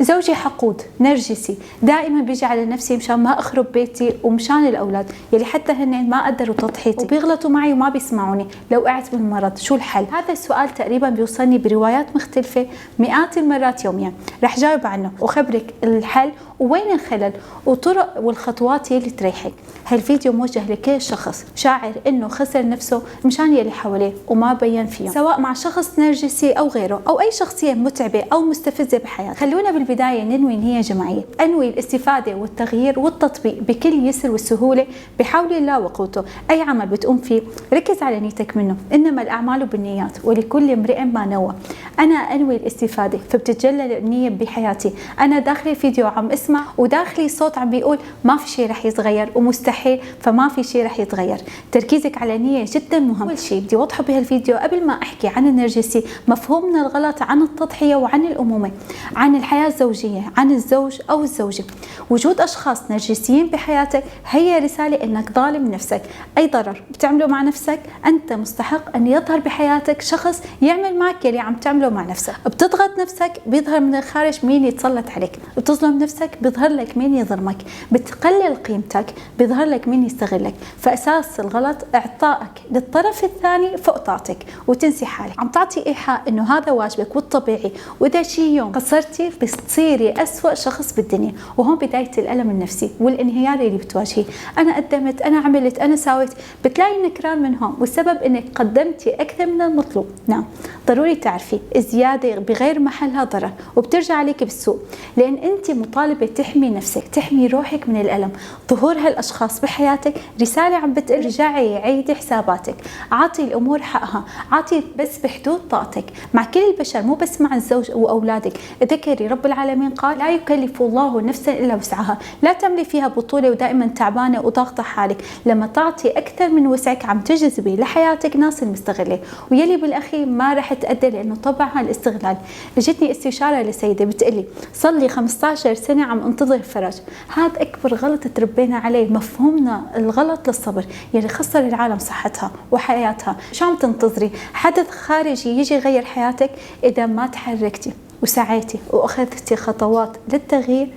زوجي حقود نرجسي، دائما بيجي على نفسي مشان ما اخرب بيتي ومشان الاولاد يلي حتى هن ما قدروا تضحيتي وبيغلطوا معي وما بيسمعوني. لو وقعت بالمرض شو الحل؟ هذا السؤال تقريبا بيوصلني بروايات مختلفة مئات المرات يوميا. رح جاوب عنه وخبرك الحل ووين الخلل وطرق والخطوات يلي تريحك. هالفيديو موجه لكل شخص شاعر انه خسر نفسه مشان يلي حواليه وما بين فيهم، سواء مع شخص نرجسي او غيره او اي شخصية متعبة او مستفزة بحياتك. خلونا بالبداية ننوي نية جماعية، انوي الاستفادة والتغيير والتطبيق بكل يسر والسهولة بحول الله وقوته. اي عمل بتقوم فيه ركز على نيتك منه، انما الاعمال بالنيات ولكل امرئ ما نوى. انا انوي الاستفادة فبتتجلى النية بحياتي. انا داخلي فيديو عم اسمع وداخلي صوت عم بيقول ما في شيء رح يتغير ومستحيل، فما في شيء رح يتغير. تركيزك على نية جدا مهم. اول شيء بدي اوضحه بهالفيديو قبل ما احكي عن النرجسي مفهومنا الغلط عن التضحية وعن الامومة، عن الحياة الزوجية، عن الزوج او الزوجة. وجود اشخاص نرجسيين بحياتك هي رسالة انك ظالم نفسك. اي ضرر بتعمله مع نفسك انت مستحق ان يظهر بحياتك شخص يعمل معك يلي عم تعمله مع نفسك. بتضغط نفسك بيظهر من الخارج مين يتسلط عليك، بتظلم نفسك بيظهر لك مين يظلمك، بتقلل قيمتك بيظهر لك مين يستغلك. فاساس الغلط اعطائك للطرف الثاني فوق طاقتك وتنسي حالك. عم تعطي ايحاء انه هذا واجبك والطبيعي، واذا شي يوم قصرتي بتصيري اسوأ شخص بالدنيا. وهون بداية الالم النفسي والانهيار اللي بتواجهيه. انا قدمت، انا عملت، انا سويت، بتلاقي النكران من هون، والسبب انك قدمتي اكثر من المطلوب. نعم ضروري تعرفي الزياده بغير محلها ضرر وبترجع عليك بالسوء، لان انت مطالبه تحمي نفسك، تحمي روحك من الالم. ظهور هالاشخاص بحياتك رساله عم بتقول رجعي عيدي حساباتك، عطي الامور حقها، عطي بس بحدود طاقتك مع كل البشر مو بس مع الزوج واولادك. ذكري رب العالمين قال لا يكلف الله نفسا الا وسعها. لا تعملي فيها بطوله ودائما تعبانه وضاغطه حالك. لما تعطي اكثر من وسعك عم تجذبي لحياتك ناس المستغله ويلي بالاخير ما رح تأدي، لانه طبعها الاستغلال. اجتني استشاره لسيده بتقلي صار لي 15 سنه عم انتظر فرج. هذا اكبر غلط تربينا عليه، مفهومنا الغلط للصبر يلي خسر العالم صحتها وحياتها. شو عم تنتظري؟ حدث خارجي يجي يغير حياتك؟ اذا ما تحركتي وسعيتي واخذتي خطوات للتغيير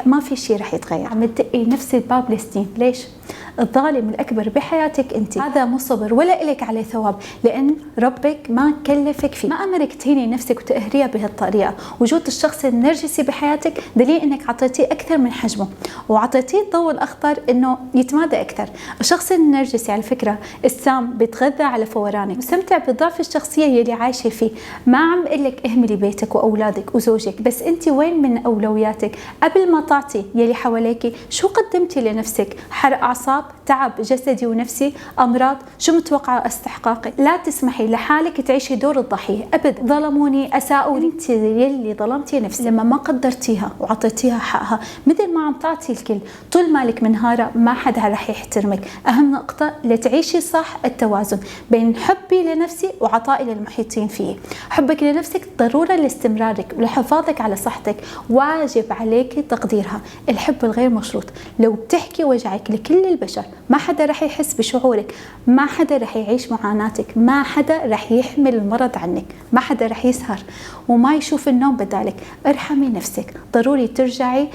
ما في شيء رح يتغير. عم تدقي نفس الباب لسنين. ليش؟ الظالم الأكبر بحياتك أنت. هذا مو صبر ولا إلك عليه ثواب، لأن ربك ما كلفك فيه. ما أمرك تهيني نفسك وتقهريها بهالطريقة. وجود الشخص النرجسي بحياتك دليل أنك عطيتيه أكثر من حجمه وعطيتيه الضوء الأخضر أنه يتمادى أكثر. الشخص النرجسي على فكرة السام بيتغذى على فورانك، مستمتع بضعف الشخصية يلي عايشة فيه. ما عم قلك اهملي بيتك وأولادك وزوجك، بس أنت وين من أولوياتك؟ قبل ما تعطي يلي حواليك شو قدمتي لنفسك؟ حرق أعصاب، تعب جسدي ونفسي، أمراض، شو متوقعة استحقاقك؟ لا تسمحي لحالك تعيشي دور الضحية أبد. ظلموني، أساءوا لي، انت يلي ظلمتي نفسك لما ما قدرتيها وعطيتيها حقها مثل ما عم تعطي الكل. طول مالك منهارة ما حدا رح يحترمك. أهم نقطة لتعيشي صح التوازن بين حبي لنفسي وعطائي للمحيطين فيه. حبك لنفسك ضرورة لاستمرارك ولحفاظك على صحتك، واجب عليك تقديرها. الحب الغير مشروط. لو بتحكي وجعك لكل البشر ما حدا رح يحس بشعورك، ما حدا رح يعيش معاناتك، ما حدا رح يحمل المرض عنك، ما حدا رح يسهر وما يشوف النوم بدالك. ارحمي نفسك. ضروري ترجعي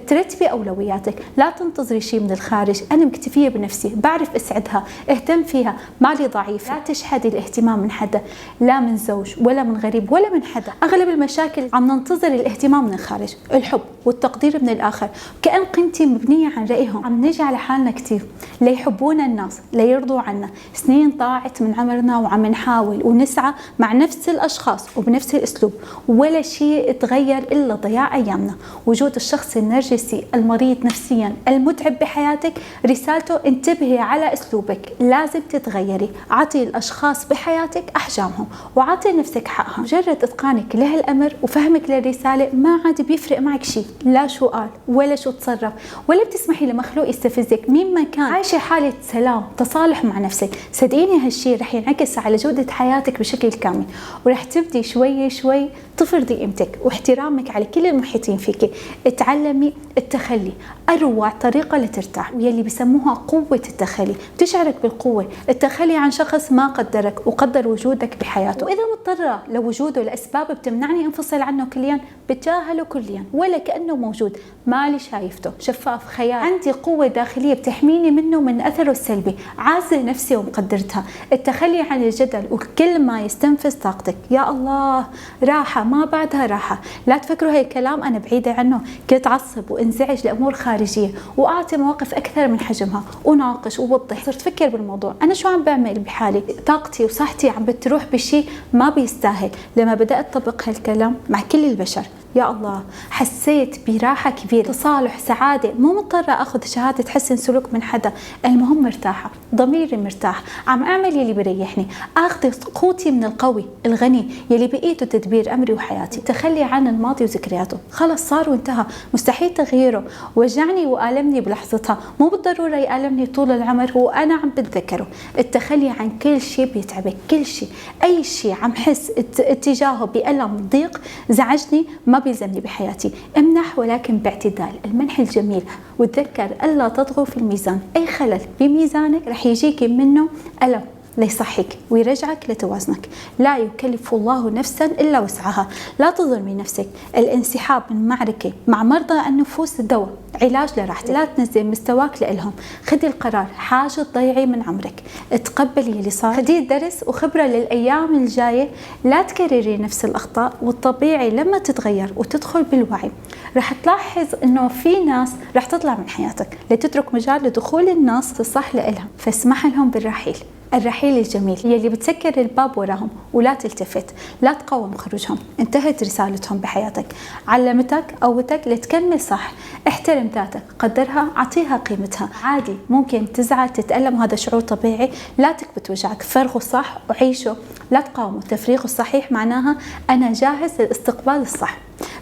ترتبي أولوياتك. لا تنتظري شيء من الخارج. أنا مكتفية بنفسي، بعرف أسعدها، اهتم فيها، مالي ضعيف. لا تشحدي الاهتمام من حدا، لا من زوج ولا من غريب ولا من حدا. أغلب المشاكل عم ننتظر الاهتمام من الخارج، الحب والتقدير من الآخر، كأن قيمتي مبنية عن رأيهم. عم نجي على حالنا كتير ليحبونا الناس، ليرضوا عنا. سنين ضاعت من عمرنا وعم نحاول ونسعى مع نفس الأشخاص وبنفس الأسلوب، ولا شيء تغير إلا ضياع أيامنا. وجود الشخص النرجسي المريض نفسيا المتعب بحياتك رسالته انتبهي على أسلوبك، لازم تتغيري. عطي الأشخاص بحياتك أحجامهم وعطي نفسك حقها. مجرد إتقانك لهالأمر وفهمك للرسالة ما عاد بيفرق معك شيء، لا شو قال ولا شو تصرف ولا بتسمحي لمخلوق يستفزك مين ما كان. عايشة حالة سلام تصالح مع نفسك. صدقيني هالشي رح ينعكس على جودة حياتك بشكل كامل، ورح تبدي شوي شوي تفرضي قيمتك واحترامك على كل المحيطين فيك. اتعلمي التخلي، أروع طريقة لترتاح، واللي بسموها قوة التخلي. بتشعرك بالقوة التخلي عن شخص ما قدرك وقدر وجودك بحياته، وإذا مضطرة لوجوده لأسباب بتمنعني انفصل عنه كليا، بتجاهله كليا ولا كأنه موجود، مالي شايفته، شفاف خيال. عندي قوة داخلية بتحميني منه من أثره السلبي، عازة نفسي ومقدرتها. التخلي عن الجدل وكل ما يستنفذ طاقتك، يا الله راحة ما بعدها راحة. لا تفكروا هاي الكلام أنا بعيدة عنه، كنت أعصب وانزعج لأمور خارجية وأعطي مواقف أكثر من حجمها وناقش ووضح. صرت أفكر بالموضوع أنا شو عم بعمل بحالي، طاقتي وصحتي عم بتروح بشيء ما بيستاهل. لما بدأت أطبق هالكلام مع كل البشر، يا الله حسيت براحة كبيرة، تصالح، سعادة. مو مضطرة أخذ شهادة حسن سلوك من حدا، المهم مرتاحة، ضميري مرتاح، عم أعمل يلي بريحني، أخذ قوتي من القوي الغني يلي بإيده تدبير أمري وحياتي. تخلي عن الماضي وذكرياته، خلص صار وانتهى، مستحيل تغييره. وجعني وآلمني بلحظتها، مو بالضرورة يآلمني طول العمر وأنا عم بتذكره. التخلي عن كل شيء بيتعبك، كل شيء، أي شيء عم حس اتجاهه بألم ضيق زعجني ما بيلزمني بحياتي. امنح ولكن باعتدال، المنح الجميل. وتذكر ألا تطغوا في الميزان، أي خلل بميزانك رح يجيك منه ألم ليصحك ويرجعك لتوازنك. لا يكلف الله نفسا إلا وسعها. لا تظلمي نفسك. الانسحاب من معركة مع مرضى النفوس دواء، علاج لراحتك. لا تنزل مستواك لإلهم. خدي القرار، حاجة تضيعي من عمرك، تقبلي اللي صار، خدي درس وخبرة للأيام الجاية. لا تكرري نفس الأخطاء. والطبيعي لما تتغير وتدخل بالوعي رح تلاحظ إنه في ناس رح تطلع من حياتك لتترك مجال لدخول الناس الصح لإلهم، فاسمح لهم بالرحيل. الرحيل الجميل يلي بتسكر الباب وراهم ولا تلتفت. لا تقاوم خروجهم، انتهت رسالتهم بحياتك. علمتك قوتك لتكمل صح. احترم ذاتك، قدرها، اعطيها قيمتها. عادي ممكن تزعل تتألم، وهذا شعور طبيعي. لا تكبت وجعك، فرغه صح وعيشه. لا تقاومه. تفريغ الصحيح معناها أنا جاهز للاستقبال الصح.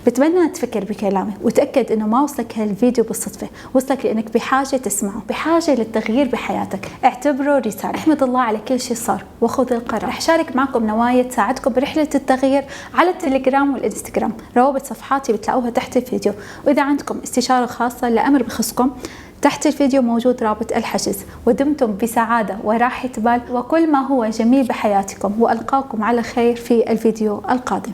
بتمنى تفكر بكلامي وتأكد انه ما وصلك هالفيديو بالصدفة، وصلك لانك بحاجة تسمعه، بحاجة للتغيير بحياتك. اعتبره رسالة. احمد الله على كل شيء صار وخذ القرار. رح شارك معكم نوايا تساعدكم برحلة التغيير على التليجرام والانستغرام. روابط صفحاتي بتلاقوها تحت الفيديو. واذا عندكم استشارة خاصة لأمر بخصكم تحت الفيديو موجود رابط الحجز. ودمتم بسعادة وراحة بال وكل ما هو جميل بحياتكم، وألقاكم على خير في الفيديو القادم.